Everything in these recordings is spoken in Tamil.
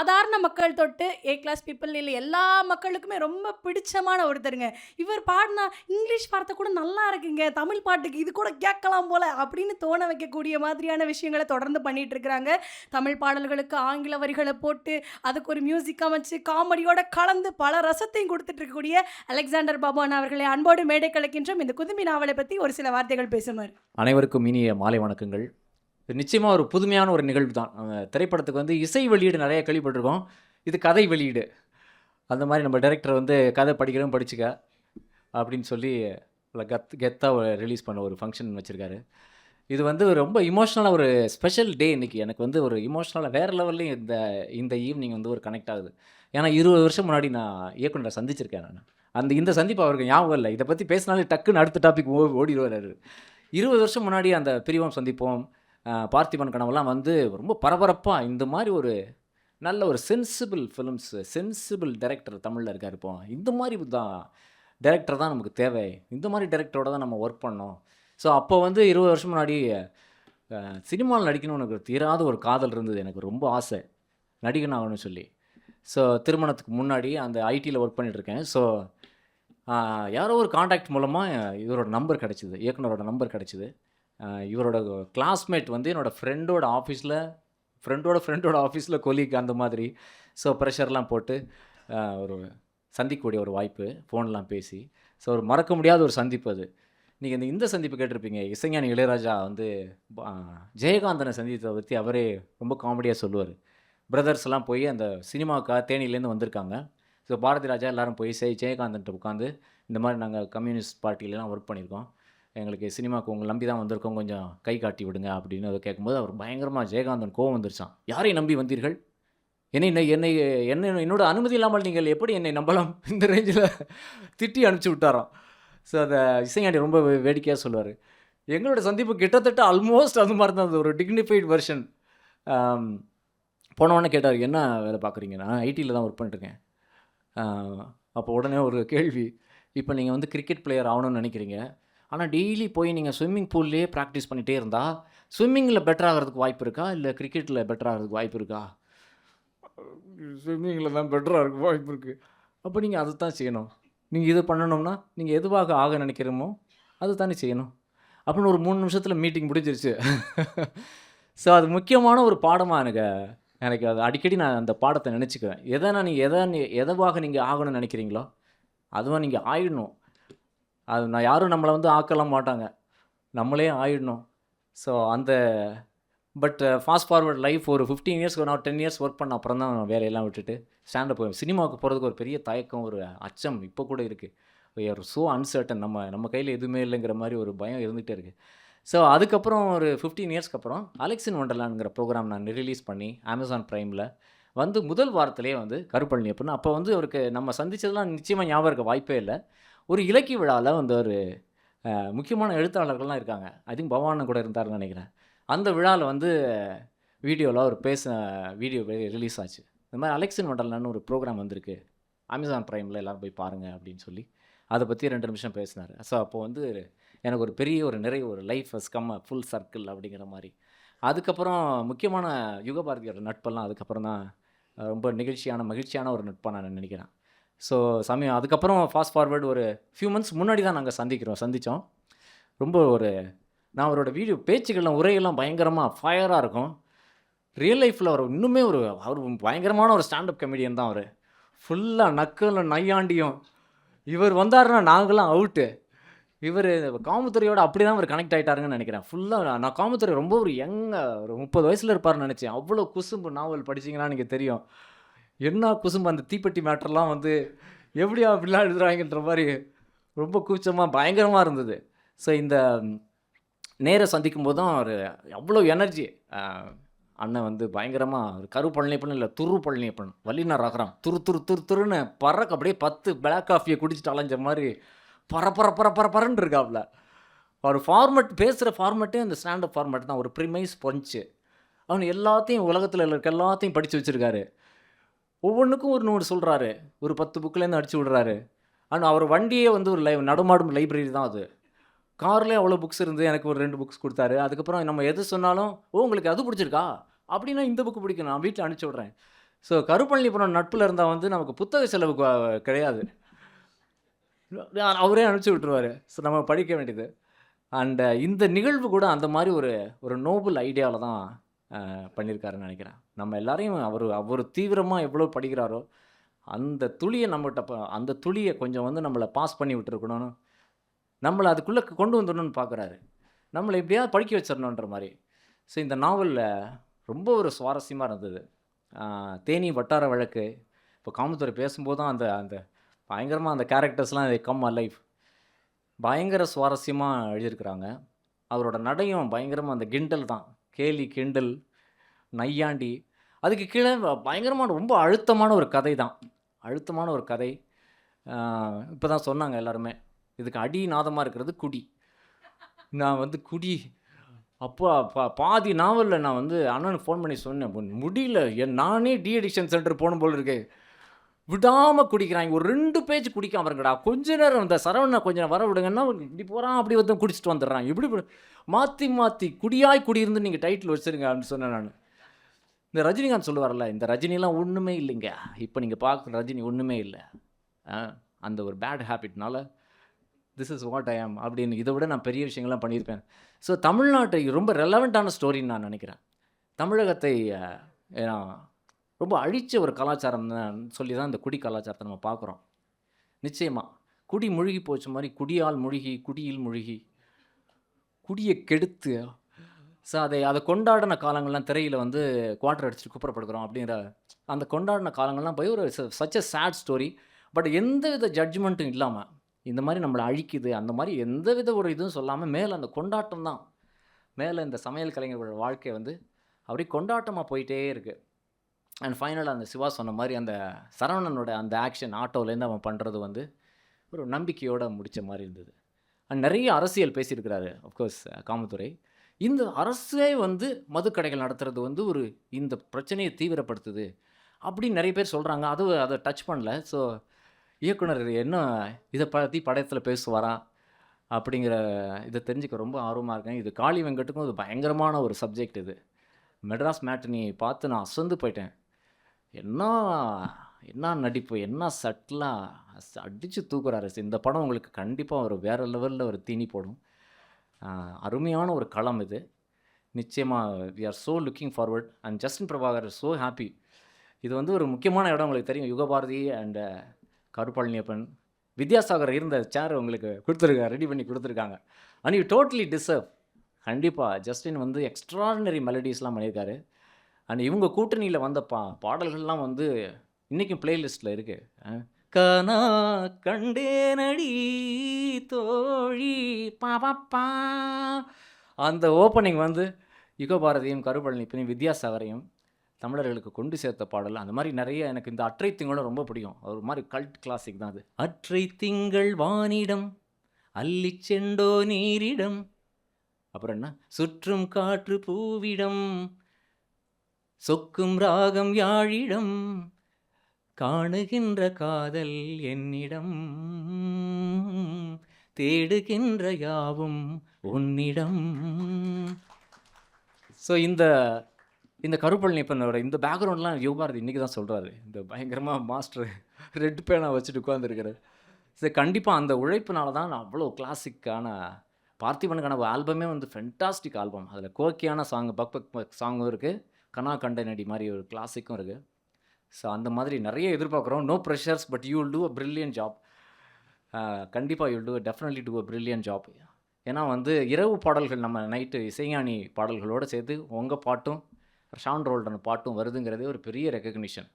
சாதாரண மக்கள் தொட்டு ஏ கிளாஸ் பீப்பிள் இல்ல எல்லா மக்களுக்குமே ரொம்ப பிடிச்சமான ஒருத்தருங்க. இவர் பாடுனா இங்கிலீஷ் வார்த்தை கூட நல்லா இருக்குங்க. தமிழ் பாட்டுக்கு இது கூட கேட்கலாம் போல அப்படின்னு தோண வைக்கக்கூடிய மாதிரியான விஷயங்கள தொடர்ந்து பண்ணிட்டு இருக்கிறாங்க. தமிழ் பாடல்களுக்கு ஆங்கில வரிகள போட்டு, அதுக்கு ஒரு மியூசிக் அமைச்சு, காமெடியோட கலந்து பல ரசத்தையும் குடுத்துட்டு இருக்கக்கூடிய அலெக்சாண்டர் பாபு அண்ணா அவர்களை அன்போடு மேடைக்கு அழைக்கின்றோம். இந்த குதும்பி நாவலை பத்தி ஒரு சில வார்த்தைகள் பேசுமாறு. அனைவருக்கும் இனிய மாலை வணக்கங்கள். இது நிச்சயமா ஒரு புதுமையான ஒரு நிகழ்வு தான். திரைப்படத்துக்கு வந்து இசை வெளியீடு நெறைய கேள்விப்பட்டிருக்கோம். இது கதை வெளியீடு. அந்த மாரி நம்ம டைரக்டர் வந்து கதை படிக்கிறவன் படிச்சுக்க அப்படின்னு சொல்லி கெத்தா ரிலீஸ் பண்ண ஒரு ஃபங்க்ஷன் வச்சிருக்காரு. இது வந்து ரொம்ப இமோஷனலா ஒரு ஸ்பெஷல் டே இன்னைக்கு. எனக்கு வந்து ஒரு இமோஷனலா வேற லெவல்லயும் இந்த ஈவ்னிங் வந்து ஒரு கனெக்ட் ஆகுது. ஏன்னா 20 வருஷம் முன்னாடி நான் இயக்குனர சந்திச்சிருக்கேன் நானு. இந்த சந்திப்பு அவருக்கு ஞாபகம் இல்ல. இத பத்தி பேசினாலே டக்குன்னு அடுத்த டாபிக் ஓடிருவாரு அவரு. 20 வருஷம் முன்னாடி அந்த பிரிவோம் சந்திப்போம், பார்த்திபன் கனவுலாம் வந்து ரொம்ப பரபரப்பா இந்த மாரி ஒரு நல்ல ஒரு சென்சிபிள் ஃபிலிம்ஸ், சென்சிபிள் டைரக்டர் தமிழ்ல இருக்காரு இப்போ. இந்த மாரி தான் டைரக்டர் தான் நமக்கு தேவை. இந்த மாரி டைரக்டரோட தான் நம்ம ஒர்க் பண்ணணும். ஸோ அப்போ வந்து 20 வருஷம் முன்னாடி சினிமாவில் நடிக்கணும்னு எனக்கு தீராத ஒரு காதல் இருந்தது. எனக்கு ரொம்ப ஆசை நடிகன் ஆகணும்னு சொல்லி. ஸோ திருமணத்துக்கு முன்னாடி அந்த ஐடியில் ஒர்க் பண்ணிட்டுருக்கேன். ஸோ யாரோ ஒரு காண்டாக்ட் மூலமாக இவரோட நம்பர் கிடச்சிது, இயக்குனரோட நம்பர் கிடச்சிது. இவரோட கிளாஸ்மேட் வந்து என்னோடய ஃப்ரெண்டோட ஆஃபீஸில் கொலீக் அந்த மாதிரி. ஸோ ப்ரெஷர்லாம் போட்டு ஒரு சந்திக்கக்கூடிய ஒரு வாய்ப்பு, ஃபோன்லாம் பேசி. ஸோ ஒரு மறக்க முடியாத ஒரு சந்திப்பு அது. நீங்கள் இந்த சந்திப்பு கேட்டிருப்பீங்க. இசைஞானி இளையராஜா வந்து ஜெயகாந்தனை சந்தித்ததை பற்றி அவரே ரொம்ப காமெடியாக சொல்லுவார். பிரதர்ஸ்லாம் போய் அந்த சினிமாவுக்காக தேனியிலேருந்து வந்திருக்காங்க. ஸோ பாரதி ராஜா எல்லோரும் போய் ஜெயகாந்தன்ட்ட உட்காந்து இந்த மாதிரி நாங்கள் கம்யூனிஸ்ட் பார்ட்டிலலாம் ஒர்க் பண்ணியிருக்கோம், எங்களுக்கு சினிமாவுக்கு உங்களை நம்பி தான் வந்திருக்கோம், கொஞ்சம் கை காட்டி விடுங்க அப்படின்னு அதை கேட்கும்போது அவர் பயங்கரமாக ஜெயகாந்தன் கோவம் வந்துருச்சான். யாரை நம்பி வந்தீர்கள்? என்னோட அனுமதி இல்லாமல் நீங்கள் எப்படி என்னை நம்பலாம்? இந்த ரேஞ்சில் திட்டி அனுப்பிச்சி விட்டாராம். ஸோ அதை இசைஞானி ரொம்ப வேடிக்கையாக சொல்லுவார். எங்களோட சந்திப்பு கிட்டத்தட்ட ஆல்மோஸ்ட் அது மாதிரி தான், அது ஒரு டிக்னிஃபைட் வெர்ஷன். போனவொடனே கேட்டார், என்ன வேலை பார்க்குறீங்க? நான் ஐடியில் தான் ஒர்க் பண்ணிட்டுருக்கேன். அப்போ உடனே ஒரு கேள்வி, இப்போ நீங்கள் வந்து கிரிக்கெட் பிளேயர் ஆகணும்னு நினைக்கிறீங்க, ஆனால் டெய்லி போய் நீங்கள் ஸ்விம்மிங் பூல்லேயே ப்ராக்டிஸ் பண்ணிகிட்டே இருந்தால் ஸ்விம்மிங்கில் பெட்டர் ஆகிறதுக்கு வாய்ப்பு இருக்கா, இல்லை கிரிக்கெட்டில் பெட்டர் ஆகிறதுக்கு வாய்ப்பு இருக்கா? ஸ்விம்மிங்கில் தான் பெட்டராக இருக்க வாய்ப்பு இருக்குது. அப்போ நீங்கள் அதை தான் செய்யணும். நீங்கள் இது பண்ணணும்னா நீங்கள் எதுவாக ஆக நினைக்கிறோமோ அது தானே செய்யணும் அப்படின்னு ஒரு 3 நிமிஷத்தில் மீட்டிங் முடிஞ்சிருச்சு. ஸோ அது முக்கியமான ஒரு பாடமாக எனக்கு அது அடிக்கடி நான் அந்த பாடத்தை நினச்சிக்குவேன். எதுவாக நீங்கள் ஆகணும்னு நினைக்கிறீங்களோ அதுவாக நீங்கள் ஆயிடணும். அது நான் யாரும் நம்மளை வந்து ஆக்கலாம் மாட்டாங்க, நம்மளே ஆயிடணும். ஸோ அந்த ஃபாஸ்ட் ஃபார்வர்ட் லைஃப் ஒரு 15 இயர்ஸ்க்கு நான் 10 இயர்ஸ் ஒர்க் பண்ண அப்புறம் தான் வேலையெல்லாம் விட்டுட்டு ஸ்டாண்டப் சினிமாவுக்கு போகிறதுக்கு ஒரு பெரிய தயக்கம், ஒரு அச்சம் இப்போ கூட இருக்குது. ஸோ அன்சர்டன், நம்ம கையில் எதுவுமே இல்லைங்கிற மாதிரி ஒரு பயம் இருந்துகிட்டே இருக்குது. ஸோ அதுக்கப்புறம் ஒரு 15 இயர்ஸ்க்கு அப்புறம் அலெக்ஸ் இன் வண்டர்லாண்டுங்கிற ப்ரோக்ராம் நான் ரிலீஸ் பண்ணி அமேசான் ப்ரைமில் வந்து முதல் வாரத்திலே வந்து கருப்பழனி அப்படின்னு அப்போ வந்து அவருக்கு நம்ம சந்தித்ததெல்லாம் நிச்சயமாக ஞாபகம் இருக்க வாய்ப்பே இல்லை. ஒரு இலக்கிய விழாவில் வந்து ஒரு முக்கியமான எழுத்தாளர்கள்லாம் இருக்காங்க. ஐ திங்க் பவானன் கூட இருந்தாருன்னு நினைக்கிறேன். அந்த விழாவில் வந்து வீடியோவில் ஒரு வீடியோ ரிலீஸ் ஆச்சு. இந்த மாதிரி அலெக்ஸ் இன் வண்டர்லாண்டுன்னு ஒரு ப்ரோக்ராம் வந்திருக்கு, அமேசான் ப்ரைமில் எல்லோரும் போய் பாருங்கள் அப்படின்னு சொல்லி அதை பற்றி 2 நிமிஷம் பேசினார். ஸோ அப்போது வந்து எனக்கு ஒரு பெரிய ஒரு நிறைய ஒரு life has come full circle அப்படிங்கிற மாதிரி. அதுக்கப்புறம் முக்கியமான யுகபாரதியோட நட்பெல்லாம் அதுக்கப்புறம் தான் ரொம்ப மகிழ்ச்சியான ஒரு நட்பாக நான் நினைக்கிறேன். ஸோ அதுக்கப்புறம் ஃபாஸ்ட் ஃபார்வர்டு ஒரு ஃபியூ மந்த்ஸ் முன்னாடி தான் நாங்கள் சந்தித்தோம். ரொம்ப நான் அவரோட வீடியோ பேச்சுக்கள்லாம் உரையெல்லாம் பயங்கரமாக ஃபயராக இருக்கும். ரியல் லைஃப்பில் அவர் பயங்கரமான ஒரு ஸ்டாண்டப் கமெடியன் தான். அவர் ஃபுல்லாக நக்கலும் நையாண்டியும். இவர் வந்தாருன்னா நாங்களாம் அவுட்டு. இவர் காமத்துறையோட அப்படி தான் அவர் கனெக்ட் ஆகிட்டாருங்கன்னு நினைக்கிறேன். ஃபுல்லாக நான் காமத்துறை ரொம்ப ஒரு ஒரு 30 வயசில் இருப்பார்னு நினச்சேன். அவ்வளோ குசும்பு. நாவல் படிச்சிங்கன்னா நீங்கள் தெரியும் என்ன குசும்பு. அந்த தீப்பெட்டி மேட்டர்லாம் வந்து எப்படியா அப்படிலாம் எழுதுறாங்கன்ற மாதிரி ரொம்ப கூச்சமாக பயங்கரமாக இருந்தது. ஸோ இந்த நேரை சந்திக்கும் போது தான் அவர் அவ்வளோ எனர்ஜி. அண்ணன் வந்து பயங்கரமாக ஒரு பழனியப்பன் இல்லை, பழனியப்பன் வல்லினார் ஆகிறான். துருன்னு பறக்க அப்படியே 10 பிளாக் காஃபியை குடிச்சிட்டு அலைஞ்ச மாதிரி பரன்னு இருக்காப்புல. அவர் பேசுகிற ஃபார்மேட்டே அந்த ஸ்டாண்டப் ஃபார்மேட் தான். ஒரு ப்ரிமைஸ் பஞ்சு. அவன் எல்லாத்தையும் உலகத்தில் இருக்க எல்லாத்தையும் படித்து வச்சுருக்காரு. ஒவ்வொன்றுக்கும் ஒரு நோடு சொல்கிறாரு. ஒரு 10 புக்கிலேருந்து அடிச்சு விடுறாரு. ஆனால் அவர் வண்டியே வந்து ஒரு நடமாடும் லைப்ரரி தான் அது. கார்லேயே அவ்வளோ புக்ஸ் இருந்து எனக்கு ஒரு 2 புக்ஸ் கொடுத்தாரு. அதுக்கப்புறம் நம்ம எது சொன்னாலும் உங்களுக்கு அது பிடிச்சிருக்கா அப்படின்னா இந்த புக்கு பிடிக்கும், நான் வீட்டில் அனுப்பிச்சி விட்றேன். ஸோ கருப்பழனியப்பனோட நட்பில் இருந்தால் வந்து நமக்கு புத்தக செலவு கிடையாது. அவரே அனுப்பிச்சி விட்டுருவாரு. ஸோ நம்ம படிக்க வேண்டியது. அண்ட் இந்த நிகழ்வு கூட அந்த மாதிரி ஒரு ஒரு நோபல் ஐடியாவில் தான் பண்ணியிருக்காருன்னு நினைக்கிறேன். நம்ம எல்லாரையும் அவர் தீவிரமாக எவ்வளோ படிக்கிறாரோ அந்த துளியை நம்மகிட்ட அந்த துளியை கொஞ்சம் வந்து நம்மளை பாஸ் பண்ணி விட்டுருக்கணும்னு, நம்மளை அதுக்குள்ளே கொண்டு வந்துடணும்னு பார்க்குறாரு. நம்மளை எப்படியாவது படிக்க வச்சிடணுன்ற மாதிரி. ஸோ இந்த நாவலில் ரொம்ப ஒரு சுவாரஸ்யமாக இருந்தது. தேனி வட்டார வழக்கு, இப்போ காமத்துறை பேசும்போது தான் அந்த அந்த பயங்கரமாக அந்த கேரக்டர்ஸ்லாம் கம் அலைவ். பயங்கர சுவாரஸ்யமாக எழுதியிருக்கிறாங்க. அவரோட நடையும் பயங்கரமாக அந்த கிண்டல் தான், கேலி கிண்டல் நையாண்டி. அதுக்கு கீழே பயங்கரமான ரொம்ப அழுத்தமான ஒரு கதை தான், அழுத்தமான ஒரு கதை. இப்போ தான் சொன்னாங்க எல்லாருமே, இதுக்கு அடிநாதமாக இருக்கிறது குடி. நான் வந்து குடி அப்போ பாதி நாவலில் நான் வந்து அண்ணனுக்கு ஃபோன் பண்ணி சொன்னேன், முடியல நானே டி அடிக்ஷன் சென்டர் போகணும் போல் இருக்கு, விடாமல் குடிக்கிறாங்க, ஒரு 2 பேஜ் குடிக்காம இருங்கடா, கொஞ்ச நேரம் இந்த சரவணனை கொஞ்சம் நேரம் வர விடுங்கன்னா இப்படி போகிறான் அப்படி வந்து குடிச்சிட்டு வந்துடுறான், இப்படி மாற்றி மாற்றி குடியாய் குடியிருந்து நீங்கள் டைட்டில் வச்சுருங்க அப்படின்னு சொன்னேன் நான். இந்த ரஜினிகாந்த் சொல்லுவார்ல, இந்த ரஜினிலாம் ஒன்றுமே இல்லைங்க, இப்போ நீங்கள் பார்க்குற ரஜினி ஒன்றுமே இல்லை, அந்த ஒரு பேட் ஹேபிட்னால this is what I am அப்படின்னு. இதை விட நான் பெரிய விஷயங்கள்லாம் பண்ணியிருப்பேன். ஸோ தமிழ்நாட்டை ரொம்ப ரெலவெண்ட்டான ஸ்டோரின்னு நான் நினைக்கிறேன். தமிழகத்தை ரொம்ப அழித்த ஒரு கலாச்சாரம் சொல்லி தான் இந்த குடி கலாச்சாரத்தை நம்ம பார்க்குறோம். நிச்சயமாக குடி முழுகி போச்சு மாதிரி, குடியால் முழுகி குடியில் முழுகி குடியை கெடுத்து, ஸோ அதை கொண்டாடின காலங்கள்லாம் திரையில் வந்து குவார்ட்டர் அடிச்சுட்டு கூப்பிடப்படுக்கிறோம் அப்படிங்கிற அந்த கொண்டாடின காலங்கள்லாம் போய் ஒரு such a chat story. But எந்த வித ஜட்ஜ்மெண்ட்டும் இல்லாமல் இந்த மாதிரி நம்மளை அழிக்குது அந்த மாதிரி எந்த வித ஒரு இதுவும் சொல்லாமல் மேலே அந்த கொண்டாட்டம் தான், மேலே இந்த சமையல் கலைஞர்களோட வாழ்க்கை வந்து அப்படியே கொண்டாட்டமாக போயிட்டே இருக்குது. அண்ட் ஃபைனலாக அந்த சிவா சொன்ன மாதிரி அந்த சரவணனோட அந்த ஆக்ஷன் ஆட்டோலேருந்து அவன் பண்ணுறது வந்து ஒரு நம்பிக்கையோடு முடித்த மாதிரி இருந்தது. அண்ட் நிறைய அரசியல் பேசியிருக்கிறாரு அஃப்கோர்ஸ் காமத்துறை. இந்த அரசே வந்து மதுக்கடைகள் நடத்துறது வந்து ஒரு இந்த பிரச்சனையை தீவிரப்படுத்துது அப்படின்னு நிறைய பேர் சொல்கிறாங்க. அதை டச் பண்ணல. ஸோ இயக்குனர் என்ன இதை பற்றி படத்தில் பேசுவாரா அப்படிங்கிற இதை தெரிஞ்சுக்க ரொம்ப ஆர்வமாக இருக்கேன். இது காளி வெங்கட்டுக்கும் இது பயங்கரமான ஒரு சப்ஜெக்ட். இது மெட்ராஸ் மேட்டினி பார்த்து நான் அசந்து போயிட்டேன். என்ன நடிப்பு, என்ன சட்டலாக அடித்து தூக்குறாரு. இந்த படம் உங்களுக்கு கண்டிப்பாக ஒரு வேறு லெவலில் ஒரு தீனி போடும். அருமையான ஒரு களம் இது. நிச்சயமாக we are so looking forward and Justin Prabhakar so happy. இது வந்து ஒரு முக்கியமான இடம் உங்களுக்கு தெரியும். யுகபாரதி அண்ட் கருப்பழனியப்பன், வித்யாசாகர் இருந்த சேர் உங்களுக்கு ரெடி பண்ணி கொடுத்துருக்காங்க. And you totally deserve. கண்டிப்பாக ஜஸ்டின் வந்து எக்ஸ்ட்ராடினரி மெலடிஸ்லாம் பண்ணியிருக்காரு. அண்ட் இவங்க கூட்டணியில் வந்த பாடல்கள்லாம் வந்து இன்றைக்கும் பிளேலிஸ்ட்டில் இருக்குது. கனா கண்டேனடி தோழி பாப்பா, அந்த ஓப்பனிங் வந்து யுகபாரதியும் கருப்பழனியப்பனையும் வித்யாசாகரையும் தமிழர்களுக்கு கொண்டு சேர்த்த பாடல். அந்த மாதிரி நிறைய எனக்கு இந்த அற்றை திங்களும் ரொம்ப பிடிக்கும். ஒரு மாதிரி கல்ட் கிளாசிக் தான் அது. அற்றை திங்கள் வானிடம் அள்ளி செண்டோ நீரிடம், அப்புறம் என்ன சுற்றும் காற்று பூவிடம் சொக்கும் ராகம் யாழிடம் காணுகின்ற காதல் என்னிடம் தேடுகின்ற யாவும் உன்னிடம். ஸோ இந்த கருப்பழனியப்பனோட இந்த பேக்ரவுண்ட்லாம் யுகபாரதி இன்றைக்கி தான் சொல்கிறாரு. இந்த பயங்கரமாக மாஸ்டர் ரெட் பேனா வச்சுட்டு உட்காந்துருக்கிறார். சரி, கண்டிப்பாக அந்த உழைப்புனால தான் நான் அவ்வளோ கிளாசிக்கான பார்த்திபனுக்கான ஆல்பமே வந்து ஃபென்டாஸ்டிக் ஆல்பம். அதில் கோக்கியான பக் பக் சாங்கும் இருக்குது, கனா கண்டனடி மாதிரி ஒரு கிளாசிக்கும் இருக்குது. ஸோ அந்த மாதிரி நிறைய எதிர்பார்க்குறோம். No pressures, but you will do a brilliant job. கண்டிப்பாக you will definitely do a brilliant job. ஏன்னா வந்து இரவு பாடல்கள் நம்ம நைட்டு இசைஞானி பாடல்களோடு சேர்த்து உங்கள் பாட்டும் ஷான் ரோல்டன் பாட்டும் வருதுங்கிறதே ஒரு பெரிய ரெக்கக்னிஷன்.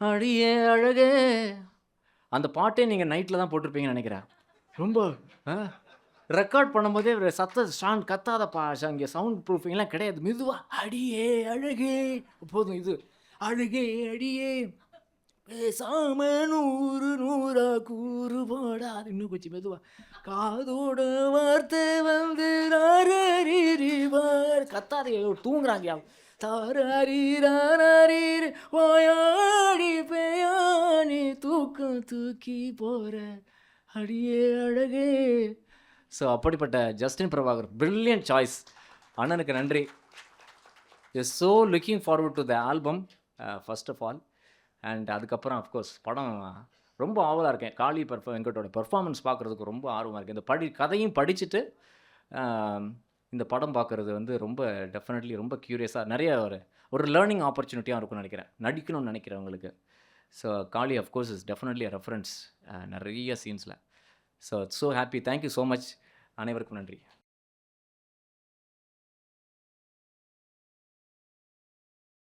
அடியே அழகே, அந்த பாட்டே நீங்கள் நைட்டில் தான் போட்டிருப்பீங்கன்னு நினைக்கிறேன். ரொம்ப ரெக்கார்ட் பண்ணும்போதே ஒரு ஷான் கத்தாதப்பா, இங்கே சவுண்ட் ப்ரூஃபிங்லாம் கிடையாது, மெதுவாக அடியே அழகே போதும். இது அழகே அடியே பேசாம 100 கூறுபாடா, அது இன்னும் கொஞ்சம் மெதுவா காதோட வார்த்தை வந்து கத்தாதே, தூங்குறாங்க. தாரீர் வாயாடி பேயானி தூக்கம் தூக்கி போகிற அடியே அழகே. ஸோ அப்படிப்பட்ட ஜஸ்டின் பிரபாகர் பிரில்லியன்ட் சாய்ஸ். அண்ணனுக்கு நன்றி. Is so looking forward to the album. First of all. And அதுக்கப்புறம் அஃப்கோர்ஸ் படம் ரொம்ப ஆவலாக இருக்கேன். காளி வெங்கட்டோட பெர்ஃபார்மன்ஸ் பார்க்குறதுக்கு ரொம்ப ஆர்வமாக இருக்குது. இந்த கதையும் படிச்சுட்டு இந்த படம் பார்க்குறது வந்து ரொம்ப டெஃபினெட்லி ரொம்ப க்யூரியஸாக நிறைய ஒரு லேர்னிங் ஆப்பர்ச்சுனிட்டியாக இருக்கும்னு நினைக்கிறேன், நடிக்கணும்னு நினைக்கிறவங்களுக்கு. So Kaali of course is definitely reference நிறைய சீன்ஸில். So happy. Thank you so much. அனைவருக்கும் நன்றி.